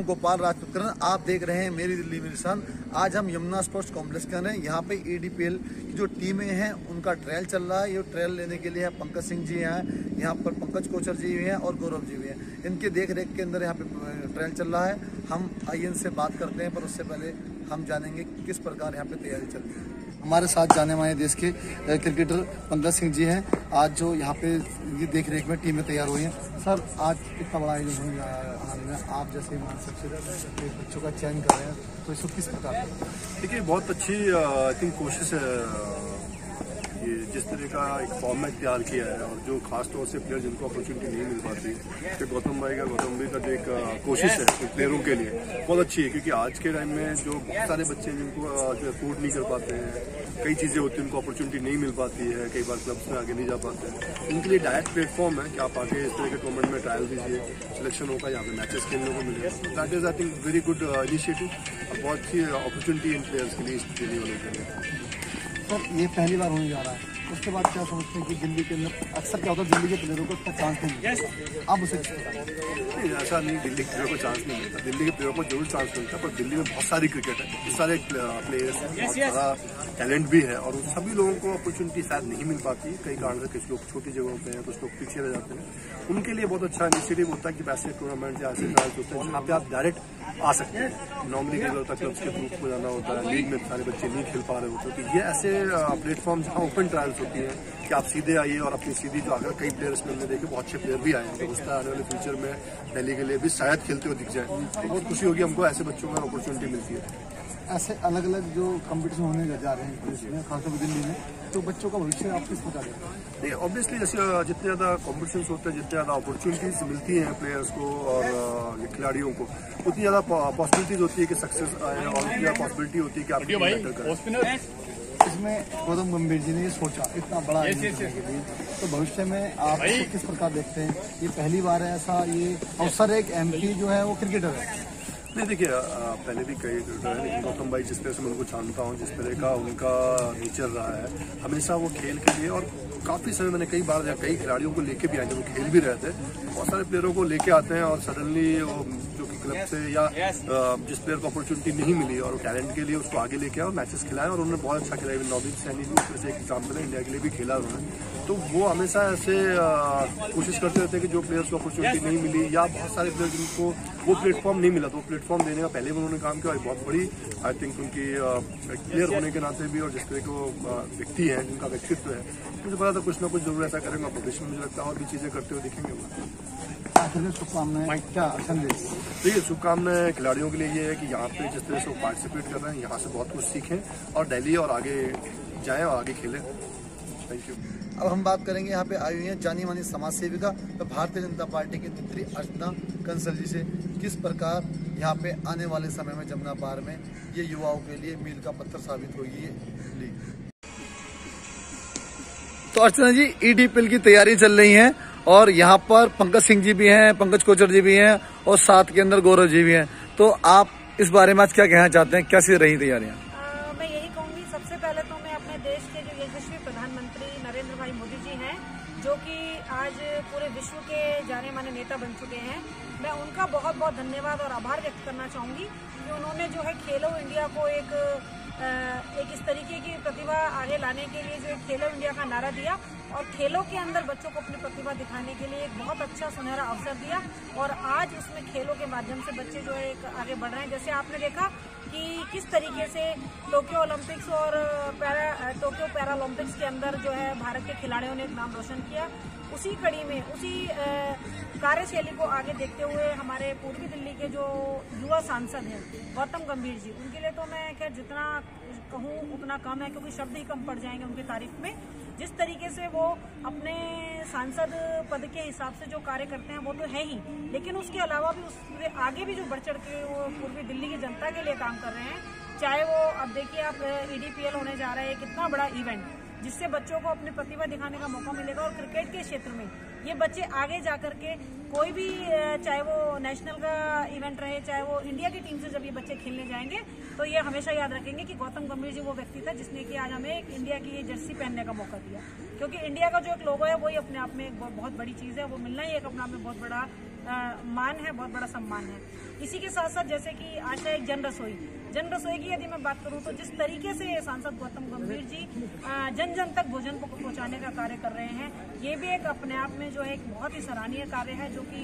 गोपाल राजपुत्र, आप देख रहे हैं मेरी दिल्ली मेरी शान। आज हम यमुना स्पोर्ट्स कॉम्प्लेक्स के हैं। यहाँ पे EDPL की जो टीमें हैं उनका ट्रायल चल रहा है। ये ट्रायल लेने के लिए पंकज सिंह जी हैं, यहाँ पर पंकज कोचर जी भी हैं और गौरव जी भी हैं। इनके देख रेख के अंदर यहाँ पे ट्रायल चल रहा है। हम आइए से बात करते हैं, पर उससे पहले हम जानेंगे किस प्रकार यहाँ पे तैयारी चल रही है। हमारे साथ जाने माने देश के क्रिकेटर पंकज सिंह जी हैं। आज जो यहाँ पे देख रेख में टीमें तैयार हुई हैं। सर, आज कितना बड़ा आयोजन होने जा रहा है, आप जैसे मानसिक से बच्चों का चयन कर रहे हैं, तो इसको किस प्रकार? देखिए, बहुत अच्छी आई थिंक कोशिश है ये जिस तरह का एक फॉर्मेट तैयार किया है, और जो खास तौर से प्लेयर जिनको अपॉर्चुनिटी नहीं मिल पाती, तो गौतम भाई का जो एक कोशिश है प्लेयरों के लिए बहुत अच्छी है। क्योंकि आज के टाइम में जो बहुत सारे बच्चे हैं जिनको जो अफोर्ड नहीं कर पाते हैं, कई चीज़ें होती हैं, उनको अपॉर्चुनिटी नहीं मिल पाती है, कई बार क्लब्स में आगे नहीं जा पाते हैं, उनके लिए डायरेक्ट प्लेटफॉर्म है कि आप आगे इस तरह के टूर्नामेंट में ट्रायल दीजिए, सिलेक्शन होगा, यहाँ पे मैचेस खेलने को मिलेगा। That is I think very good initiative, बहुत अच्छी अपॉर्चुनिटी इन प्लेयर्स के लिए, इस दिल्ली वालों के लिए। सर, ये पहली बार होने जा रहा है, उसके बाद क्या समझते हैं कि दिल्ली के अंदर अक्सर क्या होता है, दिल्ली के प्लेयरों को इतना चांस नहीं मिलता, अब उसे नहीं, ऐसा नहीं, दिल्ली के प्लेयर को चांस नहीं मिलता। दिल्ली के प्लेयर को जरूर चांस मिलता है, पर दिल्ली में बहुत सारी क्रिकेट है, बहुत सारे प्लेयर्स हैं, बहुत सारा टैलेंट भी है, और उन सभी लोगों को अपॉर्चुनिटी शायद नहीं मिल पाती कई कारण से। कुछ लोग छोटी जगहों पे हैं, कुछ लोग पीछे रह जाते हैं। उनके लिए बहुत अच्छा इनिशिएटिव होता है कि वैसे टूर्नामेंट या ऐसे ट्रायल्स होते हैं जहाँ पे आप डायरेक्ट आ सकते हैं। नॉर्मली क्या होता है, क्लब्स के ग्रुप को जाना होता है, लीग में सारे बच्चे नहीं खेल पा रहे होते, तो ये ऐसे प्लेटफॉर्म जहाँ ओपन ट्रायल्स होती हैं कि आप सीधे आइए और अपनी सीधी जो अगर कई प्लेयर्स में हमने देखे बहुत अच्छे प्लेयर भी आए हैं, तो उसका आने वाले फ्यूचर में दिल्ली के लिए भी शायद खेलते हुए दिख जाए, तो बहुत खुशी होगी हमको। ऐसे बच्चों को अपॉर्चुनिटी मिलती है। ऐसे अलग अलग जो कंपटीशन होने जा रहे हैं इसमें, खासतौर पर दिल्ली में, तो बच्चों का भविष्य आप किस प्रकार देते हैं? नहीं, ऑब्वियसली जैसे जितने ज़्यादा कॉम्पिटिशन्स होते हैं, जितने ज़्यादा अपॉर्चुनिटीज मिलती हैं प्लेयर्स को और खिलाड़ियों को, उतनी ज़्यादा पॉसिबिलिटीज होती है कि सक्सेस आए, और उतनी ज़्यादा पॉसिबिलिटी होती है कि आप बेटर करें। इसमें गौतम गंभीर जी ने ये सोचा इतना बड़ा आयोजन करने के लिए, तो भविष्य में आप किस प्रकार देखते हैं? ये पहली बार है ऐसा ये अवसर, एक MP जो है वो क्रिकेटर है। नहीं, देखिए, पहले भी कई क्रिकेटर हैं, लेकिन गौतम भाई जिस तरह से मैं उनको जानता हूँ, जिस तरह का उनका नेचर रहा है, हमेशा वो खेल के लिए, और काफ़ी समय मैंने कई बार कई खिलाड़ियों को लेके भी आए जब वो खेल भी रहे थे, बहुत सारे प्लेयरों को लेके आते हैं, और सडनली जो कि क्लब से या जिस प्लेयर को अपॉर्चुनिटी नहीं मिली और टैलेंट के लिए उसको आगे लेके आए और मैचेस खिलाए, और उन्होंने बहुत अच्छा खेला। नवदीप सैनी जैसे एक एग्जाम्पल है, इंडिया के लिए भी खेला उन्होंने। तो वो हमेशा ऐसे कोशिश करते रहते हैं कि जो प्लेयर्स को अपॉर्चुनिटी नहीं मिली, या बहुत सारे प्लेयर जिनको वो प्लेटफॉर्म नहीं मिला, तो वो प्लेटफॉर्म देने का पहले भी उन्होंने काम किया, और बहुत बड़ी आई थिंक उनकी प्लेयर होने के नाते भी, और जिस तरह के व्यक्ति हैं, जिनका व्यक्तित्व है, मुझे पता था कुछ ना कुछ जरूर ऐसा करेंगे। प्रोफेशन मुझे लगता है और भी चीज़ें करते हुए दिखेंगे वो। शुभकामनाएं, क्या संदेश? देखिए, शुभकामनाएं खिलाड़ियों के लिए ये है कि यहाँ पे जिस तरह से वो पार्टिसिपेट कर रहे हैं, यहाँ से बहुत कुछ सीखें और दिल्ली और आगे जाएं और आगे खेलें। Thank you. अब हम बात करेंगे, यहाँ पे आई हुई हैं जानी मानी समाज सेविका तो भारतीय जनता पार्टी की नेत्री अर्चना कंसल जी से, किस प्रकार यहाँ पे आने वाले समय में जमुना पार में ये युवाओं के लिए मील का पत्थर साबित होगी ये लीग। तो अर्चना जी, EDPL की तैयारी चल रही है, और यहाँ पर पंकज सिंह जी भी हैं, पंकज कोचर जी भी हैं, और साथ के अंदर गौरव जी भी हैं, तो आप इस बारे में आज क्या कहना चाहते हैं, कैसी रही तैयारियाँ? मैं यही कहूँगी, सबसे पहले तो मैं अपने देश के जो यशस्वी प्रधानमंत्री नरेंद्र भाई मोदी जी हैं, जो कि आज पूरे विश्व के जाने माने नेता बन चुके हैं, मैं उनका बहुत बहुत धन्यवाद और आभार व्यक्त करना चाहूँगी कि उन्होंने जो है खेलो इंडिया को एक इस तरीके की प्रतिभा आगे लाने के लिए जो एक खेलो इंडिया का नारा दिया, और खेलों के अंदर बच्चों को अपनी प्रतिभा दिखाने के लिए एक बहुत अच्छा सुनहरा अवसर दिया, और आज उसमें खेलों के माध्यम से बच्चे जो है एक आगे बढ़ रहे हैं। जैसे आपने देखा कि किस तरीके से टोक्यो ओलंपिक्स और टोक्यो पैरालंपिक्स के अंदर जो है भारत के खिलाड़ियों ने एक नाम रोशन किया, उसी कड़ी में उसी कार्यशैली को आगे देखते हुए हमारे पूर्वी दिल्ली के जो युवा सांसद हैं गौतम गंभीर जी, उनके लिए तो मैं खैर जितना कहूँ उतना कम है, क्योंकि शब्द ही कम पड़ जाएंगे उनकी तारीफ में। जिस तरीके से वो अपने सांसद पद के हिसाब से जो कार्य करते हैं वो तो है ही, लेकिन उसके अलावा भी उसके आगे भी जो बढ़ चढ़ के वो पूर्वी दिल्ली की जनता के लिए काम कर रहे हैं। चाहे वो अब देखिए आप EDPL होने जा रहा है, कितना बड़ा इवेंट जिससे बच्चों को अपनी प्रतिभा दिखाने का मौका मिलेगा, और क्रिकेट के क्षेत्र में ये बच्चे आगे जाकर के कोई भी, चाहे वो नेशनल का इवेंट रहे, चाहे वो इंडिया की टीम से जब ये बच्चे खेलने जाएंगे, तो ये हमेशा याद रखेंगे कि गौतम गंभीर जी वो व्यक्ति था जिसने कि आज हमें एक इंडिया की ये जर्सी पहनने का मौका दिया। क्योंकि इंडिया का जो एक लोगो है वही अपने आप में एक बहुत बड़ी चीज़ है, वो मिलना ही एक अपने आप में बहुत बड़ा मान है, बहुत बड़ा सम्मान है। इसी के साथ साथ जैसे कि आज एक जन रसोई की यदि मैं बात करूं तो जिस तरीके से सांसद गौतम गंभीर जी जन जन तक भोजन पहुंचाने का कार्य कर रहे हैं, ये भी एक अपने आप में जो है एक बहुत ही सराहनीय कार्य है जो कि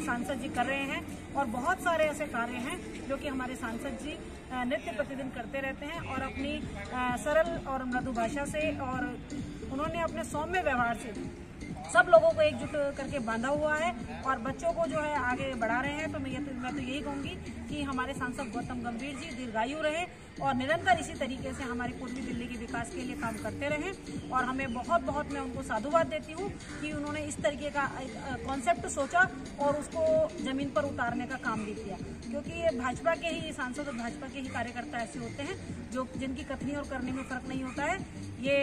सांसद जी कर रहे हैं। और बहुत सारे ऐसे कार्य हैं जो कि हमारे सांसद जी नित्य प्रतिदिन करते रहते हैं और अपनी सरल और मृदु भाषा से और उन्होंने अपने सौम्य व्यवहार से सब लोगों को एकजुट करके बांधा हुआ है और बच्चों को जो है आगे बढ़ा रहे हैं। तो मैं तो यही कहूँगी कि हमारे सांसद गौतम गंभीर जी दीर्घायु रहे और निरंतर इसी तरीके से हमारी पूर्वी दिल्ली के विकास के लिए काम करते रहें। और हमें बहुत मैं उनको साधुवाद देती हूँ कि उन्होंने इस तरीके का कॉन्सेप्ट सोचा और उसको जमीन पर उतारने का काम भी किया, क्योंकि ये भाजपा के ही सांसद और भाजपा के ही कार्यकर्ता ऐसे होते हैं जो जिनकी कथनी और करनी में फर्क नहीं होता है। ये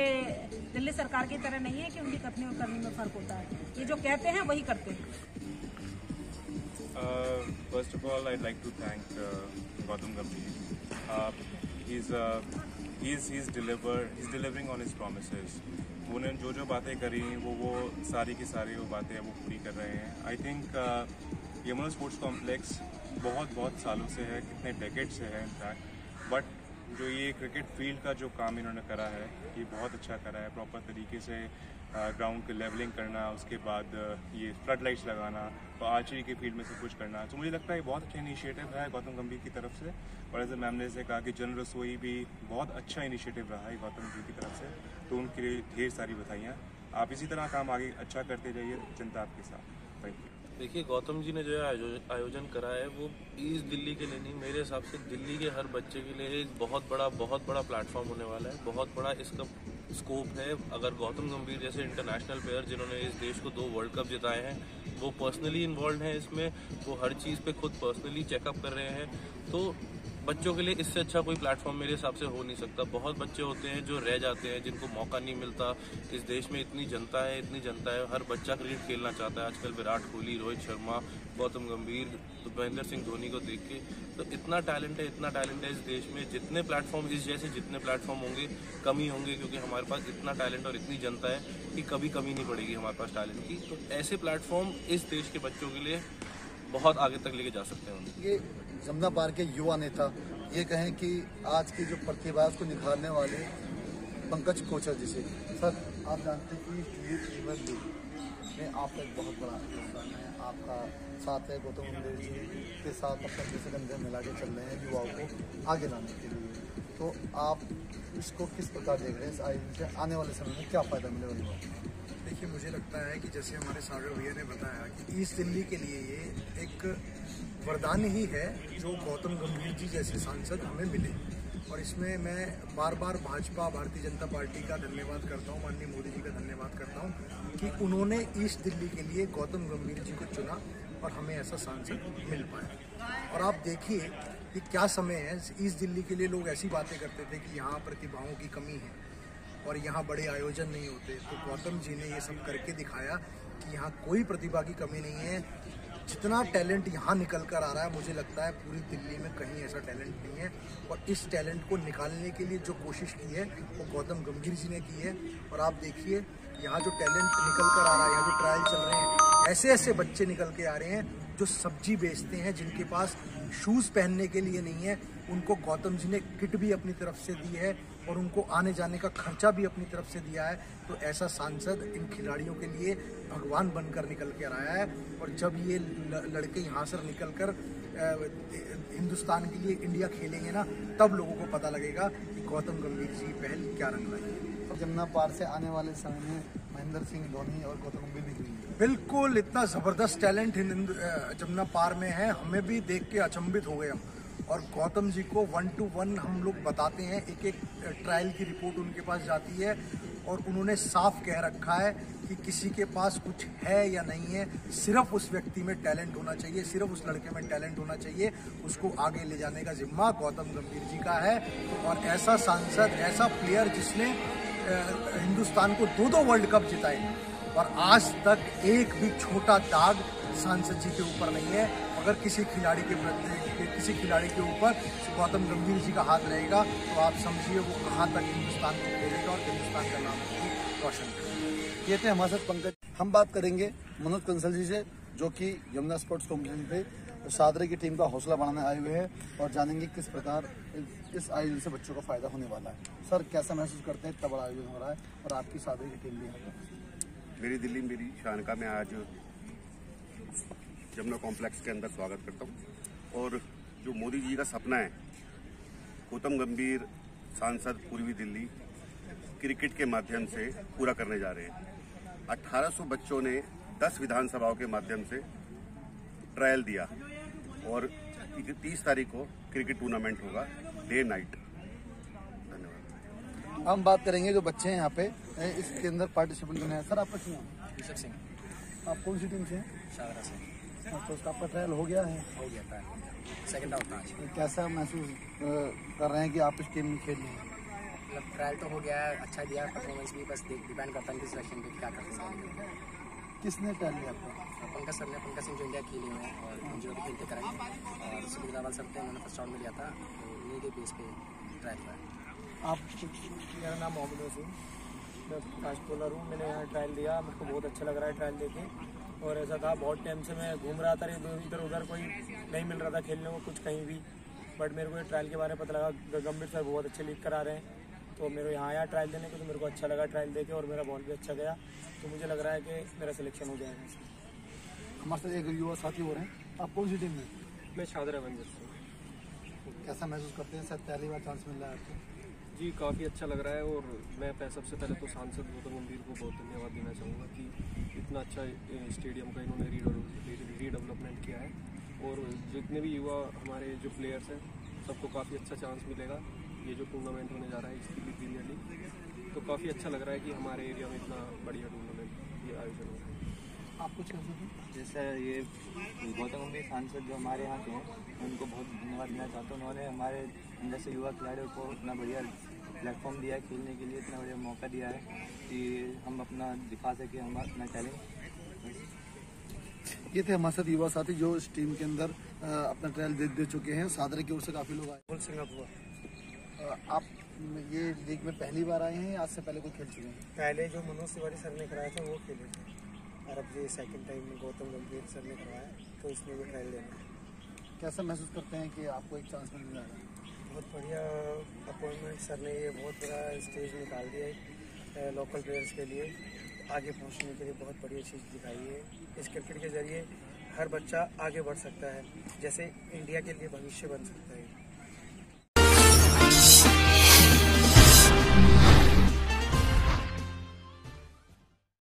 दिल्ली सरकार की तरह नहीं है कि उनकी कथनी और करनी में फर्क होता है, ये जो कहते हैं वही करते हैं। First of all, I'd like to thank Gautam Gambhir. He's delivering on his promises. उन्होंने जो बातें करी वो सारी की सारी वो बातें वो पूरी कर रहे हैं। I think Yamuna sports complex बहुत सालों से है, कितने डेकेड से है इनफैक्ट, बट जो ये क्रिकेट फील्ड का जो काम इन्होंने करा है ये बहुत अच्छा करा है। प्रॉपर तरीके से ग्राउंड की लेवलिंग करना, उसके बाद ये फ्लड लाइट्स लगाना और आर्चरी के फील्ड में सब कुछ करना, तो मुझे लगता है ये बहुत अच्छा इनिशिएटिव है गौतम गंभीर की तरफ से। और एज ए मैम ने से कहा कि जन रसोई भी बहुत अच्छा इनिशिएटिव रहा है गौतम गंभीर की तरफ से, तो उनके लिए ढेर सारी बधाइयाँ। आप इसी तरह काम आगे अच्छा करते जाइए, जनता आपके साथ। Thank you. देखिए, गौतम जी ने जो आयोजन करा है वो ईस्ट दिल्ली के लिए नहीं, मेरे हिसाब से दिल्ली के हर बच्चे के लिए एक बहुत बड़ा प्लेटफॉर्म होने वाला है। बहुत बड़ा इसका स्कोप है। अगर गौतम गंभीर जैसे इंटरनेशनल प्लेयर जिन्होंने इस देश को 2 वर्ल्ड कप जिताए हैं, वो पर्सनली इन्वॉल्व हैं इसमें, वो हर चीज़ पे खुद पर्सनली चेकअप कर रहे हैं, तो बच्चों के लिए इससे अच्छा कोई प्लेटफॉर्म मेरे हिसाब से हो नहीं सकता। बहुत बच्चे होते हैं जो रह जाते हैं, जिनको मौका नहीं मिलता। इस देश में इतनी जनता है, हर बच्चा क्रिकेट खेलना चाहता है। आजकल विराट कोहली, रोहित शर्मा, गौतम गंभीर, महेंद्र सिंह धोनी को देख के, तो इतना टैलेंट है इस देश में। जितने प्लेटफॉर्म होंगे कमी होंगे, क्योंकि हमारे पास इतना टैलेंट और इतनी जनता है कि कभी कमी नहीं पड़ेगी हमारे पास टैलेंट की। तो ऐसे प्लेटफॉर्म इस देश के बच्चों के लिए बहुत आगे तक लेके जा सकते हैं। ये जमुना पार के युवा नेता, ये कहें कि आज की जो प्रतिभा है उसको निखारने वाले पंकज कोचर जी से। सर, आप जानते हैं कि यूथ फीवर लीग में आपका एक बहुत बड़ा योगदान है, आपका साथ है गौतम गंभीर जी के साथ अपने जैसे कंधे मिला के चल रहे हैं युवाओं को आगे लाने के लिए। तो आप इसको किस प्रकार देख रहे हैं? इस आयोजन से आने वाले समय में क्या फ़ायदा मिलेगा युवाओं को? देखिए, मुझे लगता है कि जैसे हमारे सागर भैया ने बताया कि ईस्ट दिल्ली के लिए ये एक वरदान ही है जो गौतम गंभीर जी जैसे सांसद हमें मिले। और इसमें मैं बार भाजपा, भारतीय जनता पार्टी का धन्यवाद करता हूँ, माननीय मोदी जी का धन्यवाद करता हूँ कि उन्होंने ईस्ट दिल्ली के लिए गौतम गंभीर जी को चुना और हमें ऐसा सांसद मिल पाया। और आप देखिए कि क्या समय है, ईस्ट दिल्ली के लिए लोग ऐसी बातें करते थे कि यहाँ प्रतिभाओं की कमी है और यहाँ बड़े आयोजन नहीं होते, तो गौतम जी ने ये सब करके दिखाया कि यहाँ कोई प्रतिभा की कमी नहीं है। जितना टैलेंट यहाँ निकल कर आ रहा है, मुझे लगता है पूरी दिल्ली में कहीं ऐसा टैलेंट नहीं है। और इस टैलेंट को निकालने के लिए जो कोशिश की है वो गौतम गंभीर जी ने की है। और आप देखिए यहाँ जो टैलेंट निकल कर आ रहा है, यहाँ जो ट्रायल चल रहे हैं, ऐसे बच्चे निकल के आ रहे हैं जो सब्जी बेचते हैं, जिनके पास शूज़ पहनने के लिए नहीं है, उनको गौतम जी ने किट भी अपनी तरफ से दी है और उनको आने जाने का खर्चा भी अपनी तरफ से दिया है। तो ऐसा सांसद इन खिलाड़ियों के लिए भगवान बनकर निकल कर आया है। और जब ये लड़के यहाँ से निकल कर हिंदुस्तान के लिए इंडिया खेलेंगे ना, तब लोगों को पता लगेगा कि गौतम गंभीर जी पहल क्या रंग लाई है। जमुना पार से आने वाले समय में महेंद्र सिंह धोनी और गौतम गंभीर भी बिल्कुल इतना ज़बरदस्त टैलेंट जमुना पार में है, हमें भी देख के अचंभित हो गए हम। और गौतम जी को 1 to 1 हम लोग बताते हैं, एक ट्रायल की रिपोर्ट उनके पास जाती है और उन्होंने साफ कह रखा है कि किसी के पास कुछ है या नहीं है, सिर्फ उस व्यक्ति में टैलेंट होना चाहिए, सिर्फ उस लड़के में टैलेंट होना चाहिए, उसको आगे ले जाने का जिम्मा गौतम गंभीर जी का है। और ऐसा सांसद, ऐसा प्लेयर जिसने हिंदुस्तान को 2 वर्ल्ड कप जिताए और आज तक एक भी छोटा दाग सांसद जी के ऊपर नहीं है। अगर किसी खिलाड़ी के ऊपर गौतम गंभीर जी का हाथ रहेगा तो आप समझिए वो कहाँ तक हिंदुस्तान को खेलेगा और हिंदुस्तान का नाम रोशन करेगा। ये थे हमारे साथ पंकज। हम बात करेंगे मनोज कंसल जी से, जो कि यमुना स्पोर्ट्स कॉम्प्लेक्स पे सादरे की टीम का हौसला बढ़ाने आए हुए हैं और जानेंगे किस प्रकार इस आयोजन से बच्चों को फायदा होने वाला है। सर, कैसा महसूस करते हैं, इतना बड़ा आयोजन हो रहा है और आपकी सादरे की टीम भी है? मेरी दिल्ली मेरी शान का मैं आज यमुना कॉम्प्लेक्स के अंदर स्वागत करता हूँ और जो मोदी जी का सपना है गौतम गंभीर सांसद पूर्वी दिल्ली क्रिकेट के माध्यम से पूरा करने जा रहे हैं। 1800 बच्चों ने 10 विधानसभाओं के माध्यम से ट्रायल दिया और 30 तारीख को क्रिकेट टूर्नामेंट होगा डे नाइट। धन्यवाद। हम बात करेंगे जो बच्चे हैं यहाँ पे इसके अंदर पार्टिसिपेंट करने हैं। सर, आपका क्या नाम? ऋषभ सिंह, आप कौन सी टीम से? शाहरा से। तो उसका आपका ट्रायल हो गया है? हो गया ट्रायल, सेकंड आउट था आज। कैसा महसूस कर रहे हैं कि आप इस टीम में खेल रहे हैं? मतलब ट्रायल तो हो गया है, अच्छा दिया परफॉर्मेंस भी, बस डिपेंड करता है कि सिलेक्शन पे क्या करते हैं। किसने ट्रायल लिया आपका? पंकज सर ने, पंकज सिंह जो इंडिया खेले हुए हैं और एनजीओ के खेलते कराए और सुनील रावल सर थे, उन्होंने फर्स्ट राउंड में लिया था, तो उन्हीं के बेस पे ट्रायल हुआ है। आप? मेरा नाम मोहम्मद वसीम, मैं फास्ट बॉलर हूँ। मैंने यहाँ ट्रायल दिया, मुझको बहुत अच्छा लग रहा है ट्रायल देके। और ऐसा था बहुत टाइम से मैं घूम रहा था, इधर उधर कोई नहीं मिल रहा था खेलने को कुछ कहीं भी, बट मेरे को ये ट्रायल के बारे में पता लगा। गंभीर सर बहुत अच्छे लीग करा रहे हैं, तो मेरे यहाँ आया ट्रायल देने को, तो मेरे को अच्छा लगा ट्रायल देके और मेरा बॉल भी अच्छा गया, तो मुझे लग रहा है कि मेरा सिलेक्शन हो जाएगा। हमारे साथ एक युवा साथी हो रहे हैं, आप कौन सी टीम में? मैं शादरा बंजर से। कैसा महसूस करते हैं सर, पहली बार चांस मिल रहा है आपको? जी, काफ़ी अच्छा लग रहा है और मैं सबसे पहले तो सांसद गौतम गंभीर को बहुत धन्यवाद देना चाहूँगा कि इतना अच्छा स्टेडियम का इन्होंने रीडेवलपमेंट किया है और जितने भी युवा हमारे जो प्लेयर्स हैं सबको काफ़ी अच्छा चांस मिलेगा। ये जो टूर्नामेंट होने जा रहा है इसकी प्रीमियर लीग, तो काफ़ी अच्छा लग रहा है कि हमारे एरिया में इतना बढ़िया टूर्नामेंट ये आयोजन हो रहा है। आप कुछ कह सकते हैं? जैसे ये गौतम गंभीर सांसद जो हमारे यहाँ के हैं, उनको बहुत धन्यवाद देना चाहता हूँ। उन्होंने हमारे जैसे युवा खिलाड़ियों को इतना बढ़िया प्लेटफॉर्म दिया है, खेलने के लिए इतना बढ़िया मौका दिया है कि हम अपना दिखा सकें, हम अपना टैलेंट। ये थे हमारे साथ युवा साथी जो इस टीम के अंदर अपना ट्रायल दे चुके हैं। सादरे की ओर से काफ़ी लोग आए। सिंगापुर। आप ये लीग में पहली बार आए हैं या आज से पहले कोई खेल चुके हैं? पहले जो मनोज तिवारी सर ने कराया था वो खेले थे, और अब ये सेकंड टाइम में गौतम गंभीर सर ने करवाया, तो इसमें भी ट्रायल देना है। कैसा महसूस करते हैं कि आपको एक चांस मिल रहा है? बहुत बढ़िया अपॉइंटमेंट सर ने, ये बहुत बड़ा स्टेज निकाल दिया है लोकल प्लेयर्स के लिए, आगे पहुंचने के लिए बहुत बढ़िया चीज़ दिखाई है। इस क्रिकेट के ज़रिए हर बच्चा आगे बढ़ सकता है, जैसे इंडिया के लिए भविष्य बन सकता है।